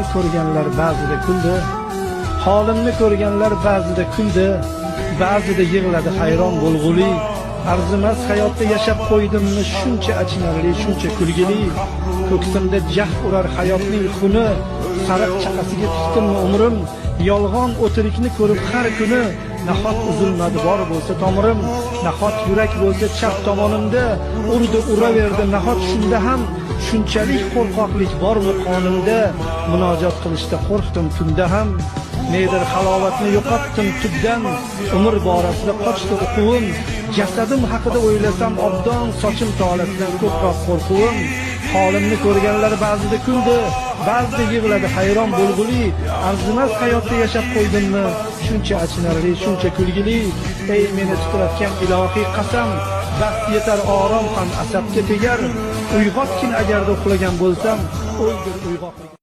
Holimni ko'rganlar ba'zida kuldi, holimni ko'rganlar ba'zida kuldi, ba'zida yig'ladi hayron bo'lg'uli. Arzimas hayotda yashab qo'ydimmi shuncha achinarli, shuncha kulgili. Ko'ksimda jah urar hayotning xuni, sariq chaqasiga tikdimmi umrim. Yolg'on o'tirikni ko'rib har kuni, nahot uzilmadi bor bo'lsa tomirim. Nahot yurak bo'lsa chap tomonimda, urdi uraverdi nahot shunda ham. Shunchalik qo'rqoqlik bormi qonimda, munojot qilishda qo'rqdim tunda ham. Nedir halovatni yo'qotdim tubdan, umr borasida qochdi uquvim. Jasadim haqida o'ylasam obdon, sochim tolasidan ko'proq qo'rquvim. Holimni ko'rganlar ba'zida kuldi, ba'zida yig'ladi hayron bo'lg'uli. Arzimas hayotda yashab qo'ydimmi shuncha achinarli, shuncha kulgili. Ey meni titratgan ilohiy qasam, bas yetar orom ham asabga tegar. Uyg'otgin agarda uxlagan bo'lsam, o'ldir uyg'oqlik.